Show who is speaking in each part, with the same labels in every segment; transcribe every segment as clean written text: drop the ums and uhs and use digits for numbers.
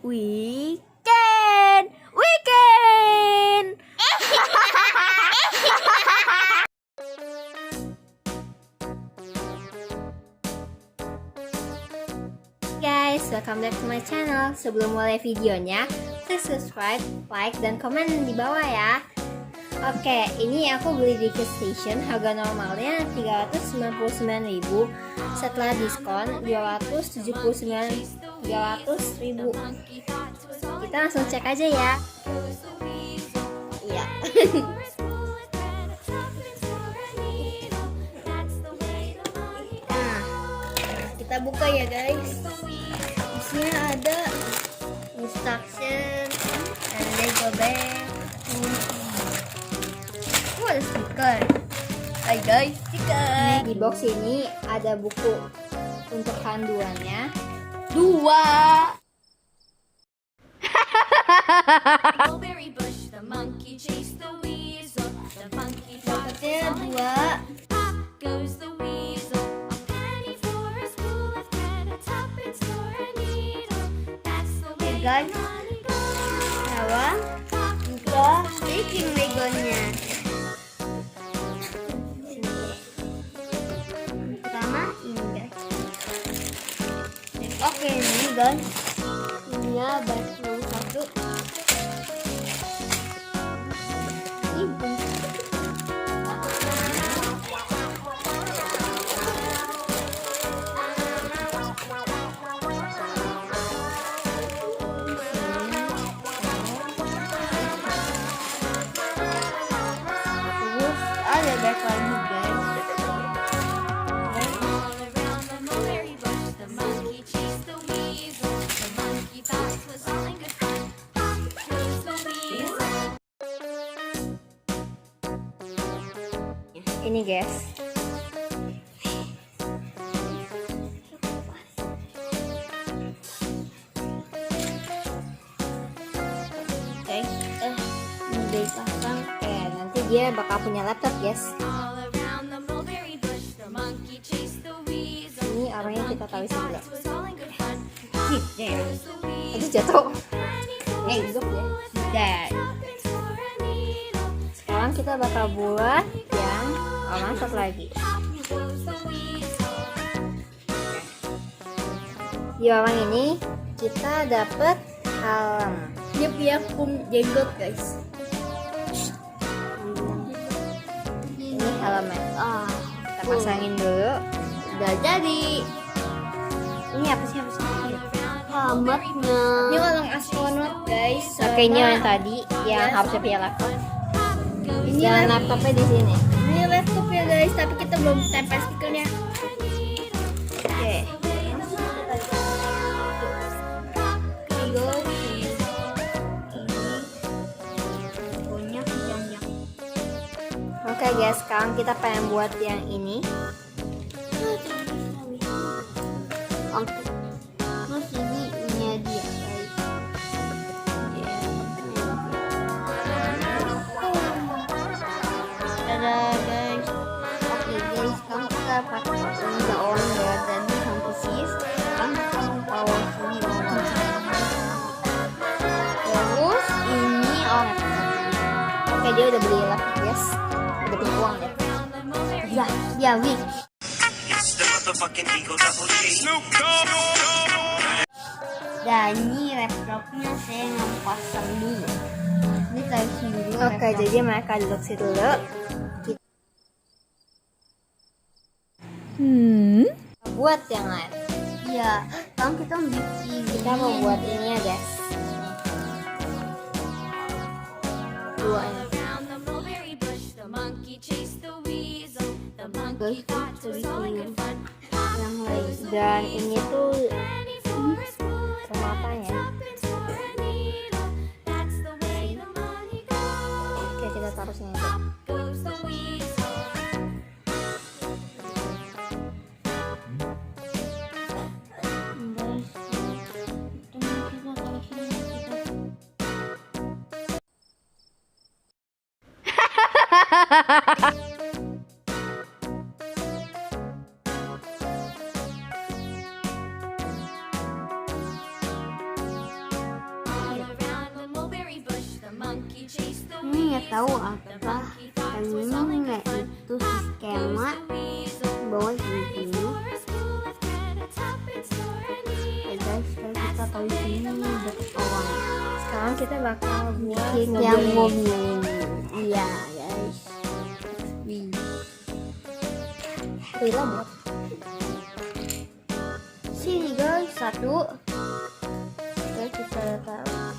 Speaker 1: WeCan. Guys, welcome back to my channel. Sebelum mulai videonya, klik subscribe, like, dan komen di bawah ya. Oke, ini aku beli di KIDZ Station, harga normalnya 399.000, setelah diskon 300.000. Kita langsung cek aja ya. Iya. Nah, kita buka ya guys. Isinya ada instruction, ada go bag. Ada stiker. Hai guys, stiker. Di box ini ada buku untuk panduannya 2. Dapetnya 2. Oke guys, bawah juga bikin legonya. Oke, ini guys, ini ya batu 1. Terus ada back lagi guys. Ini guys, oke, ini dipasang. Nanti dia bakal punya laptop guys. Ini orangnya kita taruhin dulu. Aduh jatuh. Hidup ya. Dan sekarang kita bakal buat yang orang satu lagi. Di orang ini kita dapat helm. Dia punya jenggot guys. Ini helmnya. Kita pasangin dulu. Udah jadi. Ini apa sih? Helmetnya. Ini orang astronot guys. Oke, ini yang tadi yang harusnya punya laptop. Ini laptopnya di sini. Ini laptop ya guys, tapi kita belum tempel stikernya. Oke. Oke guys, sekarang kita pengen buat yang ini. Terus ini dia guys. Dadah guys. Oke guys, sekarang kita pakai daun ya dan sampai sis langsung power sini bawah. Terus ini oke, dia udah beli laptop guys, udah beli uang deh. Ya wih. Dan ini laptopnya saya ngepasang dulu. Ini taruh dulu. Oke, jadi mereka duduk situ dulu. Buat yang lain. Iya, sekarang kita bikin. Kita mau buat ini ya guys. Dua ini. Guys, kita bikin yang lain. Dan ini tuh pematanya. Oke, kita taruh sini aja. nggak tahu apa anime itu skema bawah gini. Guys, sekarang kita tahu sini bertolong.
Speaker 2: Sekarang kita bakal
Speaker 1: bikin yang mobil. Iya guys.
Speaker 2: Wila buat
Speaker 1: Sini guys, satu. Oke, kita taruh.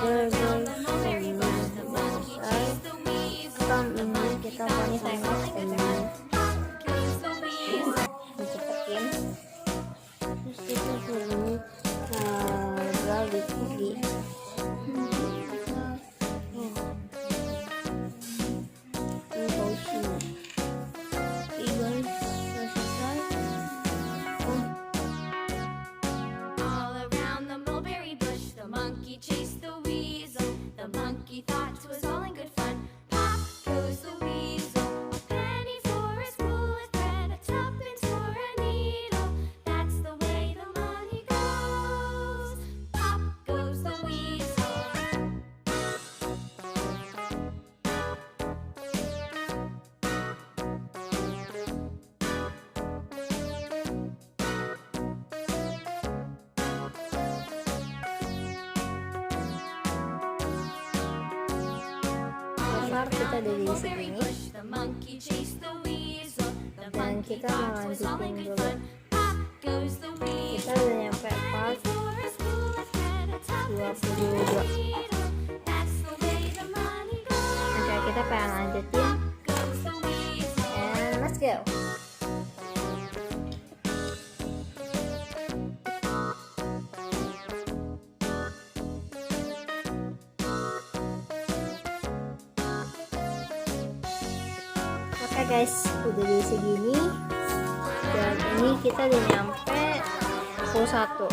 Speaker 1: Terus kita minta ini. Kita pakai sama teman. Dicepetin. Terus kita suruh balik lagi. Ini posisi. Guys, selesai.
Speaker 3: All around the mulberry bush, the monkey chased the weasel. The monkey thought it was all in good fun. Pop goes the weasel, a penny for a spool of thread, a tuppence for a needle. That's the way the money goes. Pop goes the weasel.
Speaker 2: besar kita dari
Speaker 3: Mulberry
Speaker 2: sini
Speaker 3: bush, the monkey chased the weasel. The
Speaker 2: dan
Speaker 3: monkey
Speaker 2: kita
Speaker 3: thought it was all in
Speaker 2: melanjutin
Speaker 3: good
Speaker 2: dulu.
Speaker 3: fun. Pop goes the
Speaker 2: Kita
Speaker 3: weasel.
Speaker 2: udah nyampe part 22. Oke, kita pengen lanjutin and let's go. Oke guys, udah di segini dan ini kita udah nyampe 21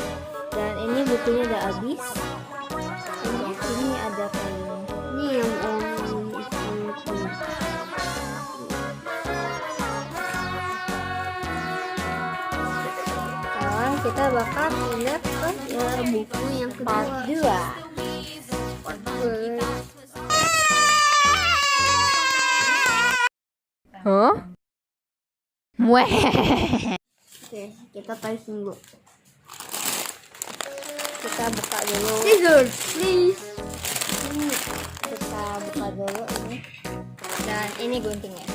Speaker 2: dan ini bukunya udah habis. Ini ada kayaknya.
Speaker 1: Ini yang itu.
Speaker 2: Sekarang kita bakal pindah ke
Speaker 1: Buku yang
Speaker 2: part
Speaker 1: kedua.
Speaker 2: 2. Huh? Weh.
Speaker 1: Oke, kita tarik dulu.
Speaker 2: Kita buka dulu.
Speaker 1: Scissors, please.
Speaker 2: Ini kita buka dulu ini. Dan ini guntingnya.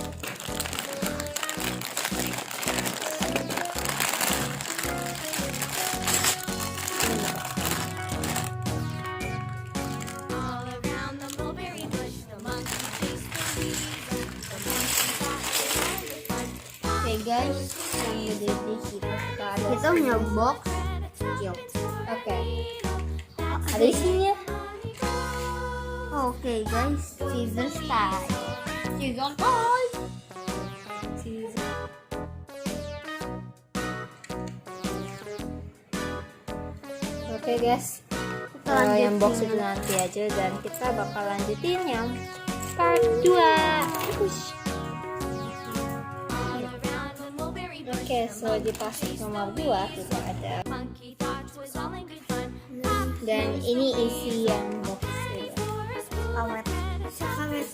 Speaker 3: All around the mulberry bush, the monkey chased the weasel. The monkey thought it was all in good fun.
Speaker 1: Oke guys, yang gede di kita. Kita punya box kecil.
Speaker 2: Oke. Ada isinya.
Speaker 1: Oke guys, scissors time. Scissors time.
Speaker 2: Oke guys.
Speaker 1: Kita
Speaker 2: Yang box
Speaker 1: lanjutin.
Speaker 2: itu nanti aja dan kita bakal lanjutin yang part 2.
Speaker 3: All around the mulberry bush,
Speaker 2: Oke, so di pas nomor 2 kita ada
Speaker 3: the monkey thought it was all in good fun.
Speaker 2: dan ini isi yang box itu.
Speaker 1: Karet. Karet.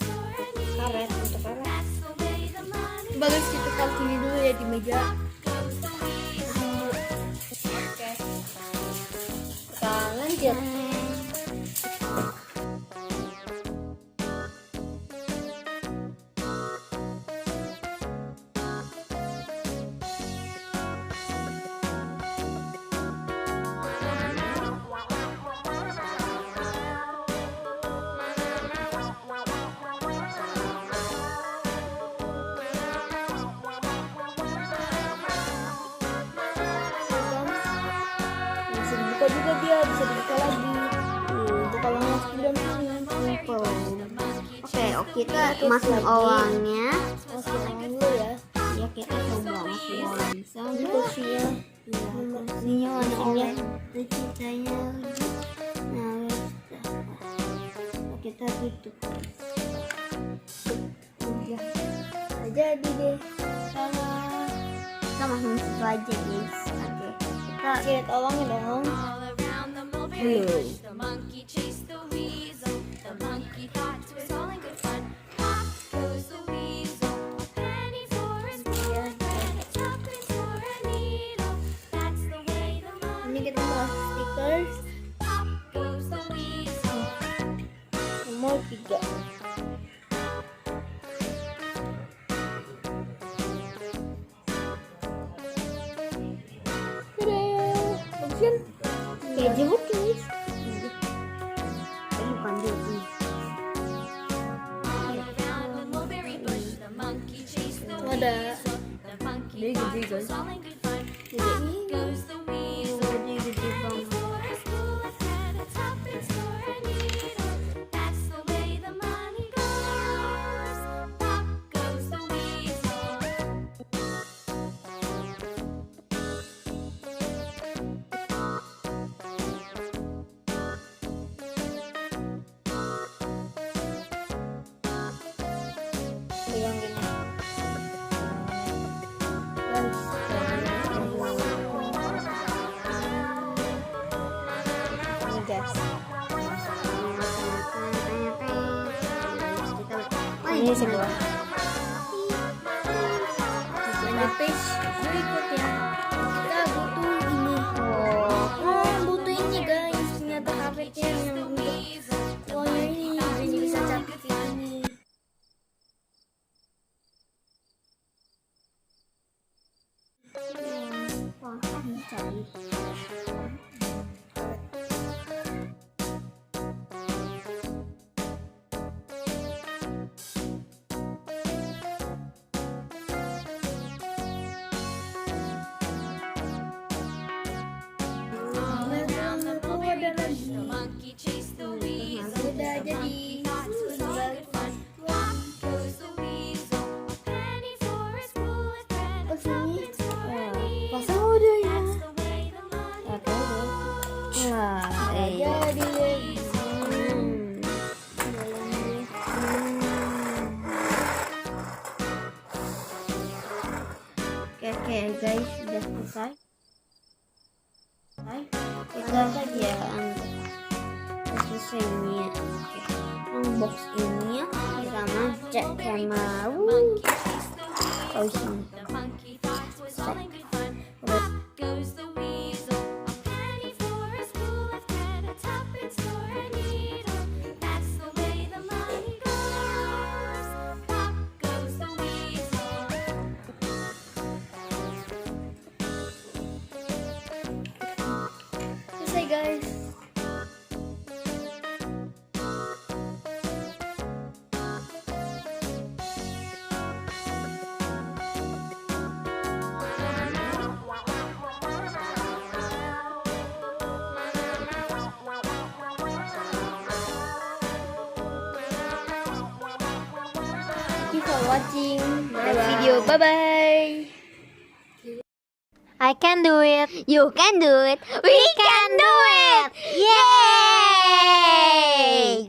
Speaker 2: Karet untuk karet.
Speaker 3: That's the way the money
Speaker 1: Bagus, kita taruh sini dulu ya di meja.
Speaker 3: goes. The weasel.
Speaker 2: Oke. Kita lanjut.
Speaker 1: Bisa dibuka juga dia, bisa dibuka lagi. Itu kalau mau sebelum Oke, kita masuk uangnya.
Speaker 2: Masuk dulu ya.
Speaker 1: Ya kita coba masuk uang bisa.
Speaker 2: Ini kursinya.
Speaker 1: Iya.
Speaker 2: jadi deh.
Speaker 1: Kita masuk situ aja guys. Oke, kita
Speaker 2: Kita tolongin dong.
Speaker 3: All around the mulberry bush, the monkey chased the weasel. The monkey thought it was all in good fun. Pop goes the weasel, a penny for a spoon of bread, a tuppence for a needle. That's the way the
Speaker 2: Ini
Speaker 3: money
Speaker 2: kita mau kasih stickers
Speaker 3: Pop goes the weasel.
Speaker 2: nomor 3. Bagus kan? Kayak jeruk guys.
Speaker 1: bukan dulu.
Speaker 3: All around the mulberry bush, the monkey chased the
Speaker 2: Ada.
Speaker 3: weasel. The monkey
Speaker 2: Dia
Speaker 3: thought
Speaker 2: gede,
Speaker 3: it was
Speaker 2: guys.
Speaker 3: all in good fun.
Speaker 2: Gede.
Speaker 3: Pop goes the weasel.
Speaker 2: Gede banget.
Speaker 3: For a spool of thread, a tuppence for a needle. That's the way the money goes. Pop goes the weasel.
Speaker 2: Yang gini. Ini guys. Ini sebuah. Lanjut page berikutnya. Kita butuh ini. Oh, butuh ini guys. Ternyata karpetnya yang untuk uangnya ini. Ini bisa capit ini.
Speaker 3: All around the mulberry bush, the monkey chased the weasel.
Speaker 2: Udah
Speaker 3: The monkey thought it was all in good fun. Pop goes the weasel, a penny for a spool of bread, a tuppence for a needle.
Speaker 2: Pasang udah ya.
Speaker 3: That's the way the money goes.
Speaker 2: Wah, jadi deh.
Speaker 1: Oke guys, sudah selesai. Kita ya selesai ini ya. Oke, unbox ini ya sama cek sama
Speaker 3: Monkey chased the weasel.
Speaker 1: oh sini.
Speaker 3: The monkey thought it was all in good fun. Pop goes the weasel, a penny for a spool of thread, a tuppence for a needle. That's the way the money goes. Pop goes the weasel.
Speaker 2: Selesai guys. Thank you for watching the video. Bye bye.
Speaker 1: I can do it. You can do it. We can do it. Yay!